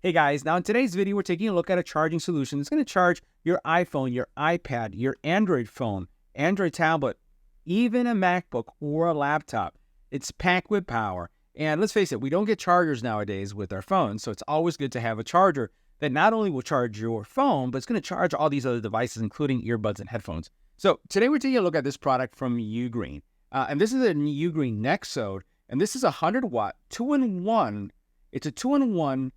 Hey guys, now in today's video, we're taking a look at a charging solution that's going to charge your iPhone, your iPad, your Android phone, Android tablet, even a MacBook or a laptop. It's packed with power. And let's face it, we don't get chargers nowadays with our phones, so it's always good to have a charger that not only will charge your phone, but it's going to charge all these other devices, including earbuds and headphones. So today we're taking a look at this product from Ugreen. And this is a Ugreen Nexode, and this is a 100-watt, 2-in-1. It's a 2-in-1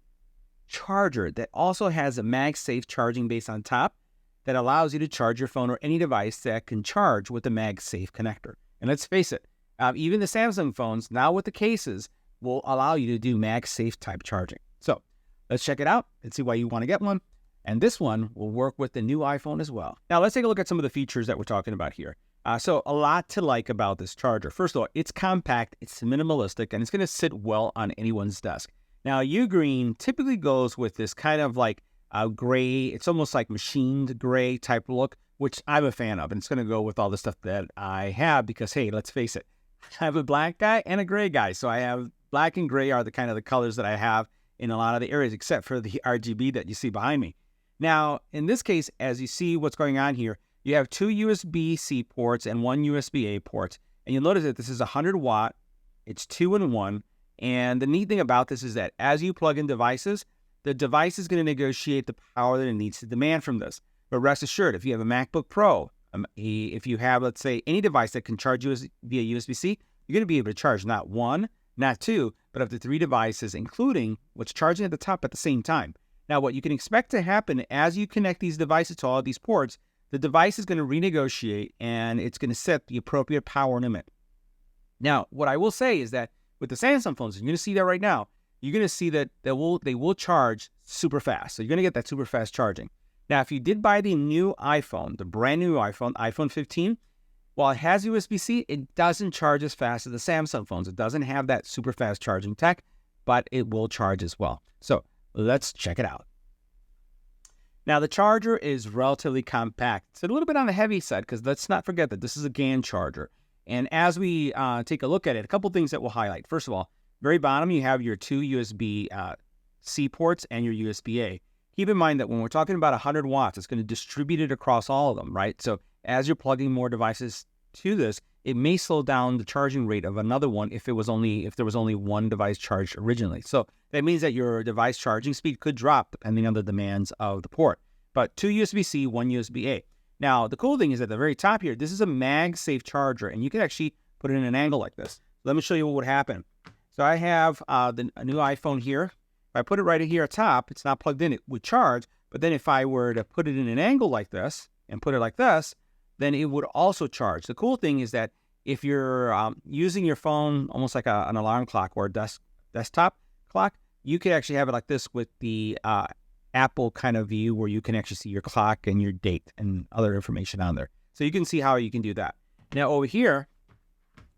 charger that also has a MagSafe charging base on top that allows you to charge your phone or any device that can charge with the MagSafe connector. And let's face it, even the Samsung phones, now with the cases, will allow you to do MagSafe type charging. So let's check it out and see why you want to get one. And this one will work with the new iPhone as well. Now let's take a look at some of the features that we're talking about here. So a lot to like about this charger. First of all, it's compact, it's minimalistic, and it's going to sit well on anyone's desk. Now, Ugreen typically goes with this kind of like gray, it's almost like machined gray type look, which I'm a fan of. And it's going to go with all the stuff that I have because, hey, let's face it, I have a black guy and a gray guy. So I have black and gray are the kind of the colors that I have in a lot of the areas, except for the RGB that you see behind me. Now, in this case, as you see what's going on here, you have two USB-C ports and one USB-A port. And you'll notice that this is 100 watt, it's 2-in-1. And the neat thing about this is that as you plug in devices, the device is going to negotiate the power that it needs to demand from this. But rest assured, if you have a MacBook Pro, if you have, let's say, any device that can charge via USB-C, you're going to be able to charge not one, not two, but up to 3 devices, including what's charging at the top at the same time. Now, what you can expect to happen as you connect these devices to all of these ports, the device is going to renegotiate and it's going to set the appropriate power limit. Now, what I will say is that with the Samsung phones, you're going to see that right now. You're going to see that they will charge super fast. So you're going to get that super fast charging. Now, if you did buy the new iPhone, the brand new iPhone, iPhone 15, while it has USB-C, it doesn't charge as fast as the Samsung phones. It doesn't have that super fast charging tech, but it will charge as well. So let's check it out. Now, the charger is relatively compact. It's a little bit on the heavy side because let's not forget that this is a GAN charger. And as we take a look at it, a couple things that we'll highlight. First of all, very bottom, you have your 2 USB-C ports and your USB-A. Keep in mind that when we're talking about 100 watts, it's going to distribute it across all of them, right? So as you're plugging more devices to this, it may slow down the charging rate of another one if there was only one device charged originally. So that means that your device charging speed could drop depending on the demands of the port. But 2 USB-C, 1 USB-A. Now, the cool thing is at the very top here, this is a MagSafe charger, and you can actually put it in an angle like this. Let me show you what would happen. So I have the new iPhone here. If I put it right here at top, it's not plugged in, it would charge. But then if I were to put it in an angle like this and put it like this, then it would also charge. The cool thing is that if you're using your phone almost like an alarm clock or a desktop clock, you can actually have it like this with the Apple kind of view where you can actually see your clock and your date and other information on there. So you can see how you can do that. Now over here,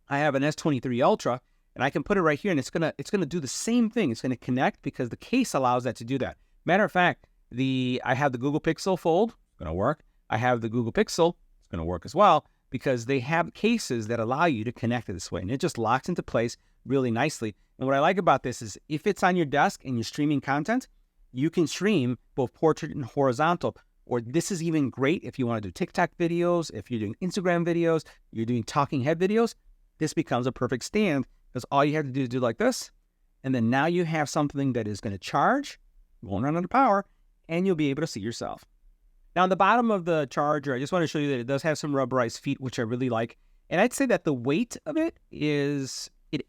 I have an S23 Ultra, and I can put it right here, and it's gonna do the same thing. It's gonna connect because the case allows that to do that. Matter of fact, I have the Google Pixel Fold, it's gonna work. I have the Google Pixel, it's gonna work as well, because they have cases that allow you to connect it this way, and it just locks into place really nicely. And what I like about this is if it's on your desk and you're streaming content, you can stream both portrait and horizontal, or this is even great if you want to do TikTok videos, if you're doing Instagram videos, you're doing talking head videos, this becomes a perfect stand because all you have to do is do like this, and then now you have something that is going to charge, won't run out of power, and you'll be able to see yourself. Now, on the bottom of the charger, I just want to show you that it does have some rubberized feet, which I really like, and I'd say that the weight of it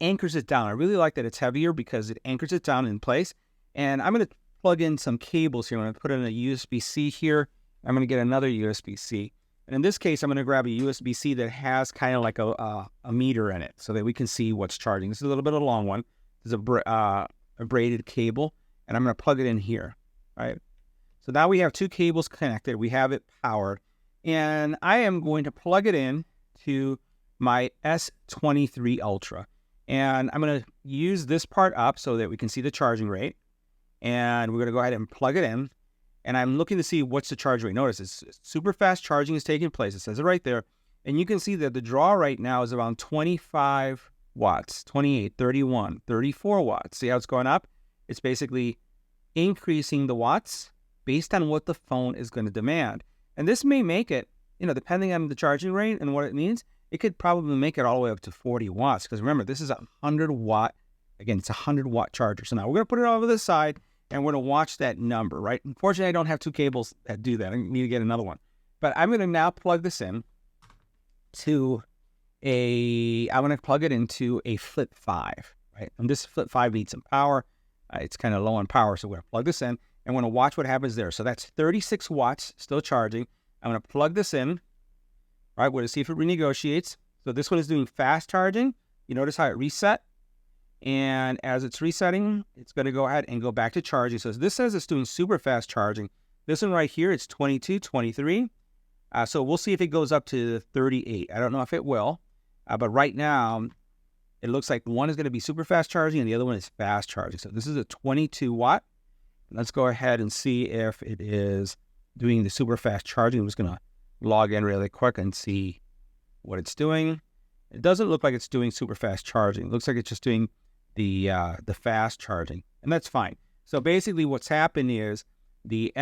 anchors it down. I really like that it's heavier because it anchors it down in place, and I'm going to plug in some cables here. I'm going to put in a USB-C here. I'm going to get another USB-C. And in this case, I'm going to grab a USB-C that has kind of like a meter in it so that we can see what's charging. This is a little bit of a long one. There's a braided cable, and I'm going to plug it in here, right? So now we have 2 cables connected. We have it powered. And I am going to plug it in to my S23 Ultra. And I'm going to use this part up so that we can see the charging rate. And we're going to go ahead and plug it in. And I'm looking to see what's the charge rate. Notice it's super fast charging is taking place. It says it right there. And you can see that the draw right now is around 25 watts, 28, 31, 34 watts. See how it's going up? It's basically increasing the watts based on what the phone is going to demand. And this may make it, depending on the charging rate and what it needs, it could probably make it all the way up to 40 watts. Because remember, this is a 100 watt, again, it's a 100 watt charger. So now we're going to put it over the side and we're going to watch that number, right? Unfortunately, I don't have 2 cables that do that. I need to get another one. But I'm going to now plug this in to I'm going to plug it into a Flip 5, right? And this Flip 5 needs some power. It's kind of low on power, so we're going to plug this in, and we're going to watch what happens there. So that's 36 watts, still charging. I'm going to plug this in, right? We're going to see if it renegotiates. So this one is doing fast charging. You notice how it reset? And as it's resetting, it's going to go ahead and go back to charging. So this says it's doing super fast charging. This one right here, it's 22, 23. So we'll see if it goes up to 38. I don't know if it will, but right now, it looks like one is going to be super fast charging and the other one is fast charging. So this is a 22 watt. Let's go ahead and see if it is doing the super fast charging. I'm just going to log in really quick and see what it's doing. It doesn't look like it's doing super fast charging. It looks like it's just doing the fast charging, and that's fine. So basically what's happened is the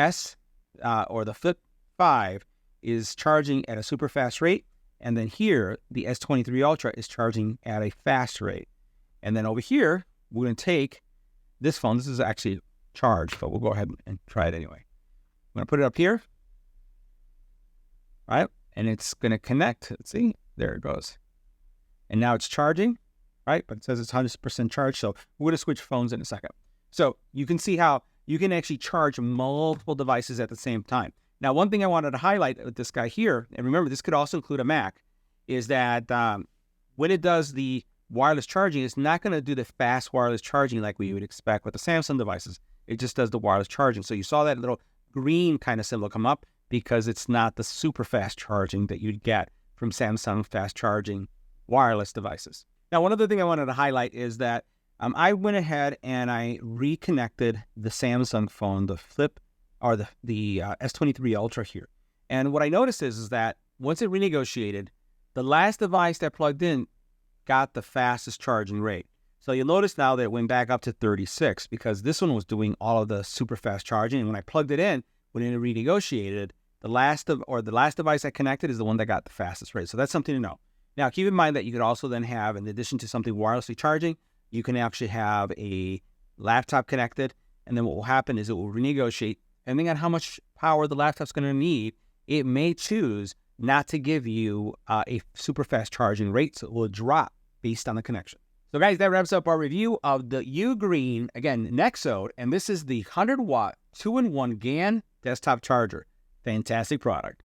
or the Flip 5 is charging at a super fast rate. And then here, the S23 Ultra is charging at a fast rate. And then over here, we're going to take this phone. This is actually charged, but we'll go ahead and try it anyway. I'm going to put it up here. Right? And it's going to connect. Let's see. There it goes. And now it's charging, right? But it says it's 100% charged. So we're going to switch phones in a second. So you can see how you can actually charge multiple devices at the same time. Now, one thing I wanted to highlight with this guy here, and remember, this could also include a Mac, is that when it does the wireless charging, it's not going to do the fast wireless charging like we would expect with the Samsung devices. It just does the wireless charging. So you saw that little green kind of symbol come up because it's not the super fast charging that you'd get from Samsung fast charging wireless devices. Now, one other thing I wanted to highlight is that I went ahead and I reconnected the Samsung phone, the Flip, or the S23 Ultra here. And what I noticed is that once it renegotiated, the last device that plugged in got the fastest charging rate. So you'll notice now that it went back up to 36 because this one was doing all of the super fast charging. And when I plugged it in, when it renegotiated, the last device I connected is the one that got the fastest rate. So that's something to know. Now, keep in mind that you could also then have, in addition to something wirelessly charging, you can actually have a laptop connected. And then what will happen is it will renegotiate. Depending on how much power the laptop's going to need, it may choose not to give you a super fast charging rate, so it will drop based on the connection. So guys, that wraps up our review of the Ugreen, again, Nexode, and this is the 100 watt 2-in-1 GAN desktop charger. Fantastic product.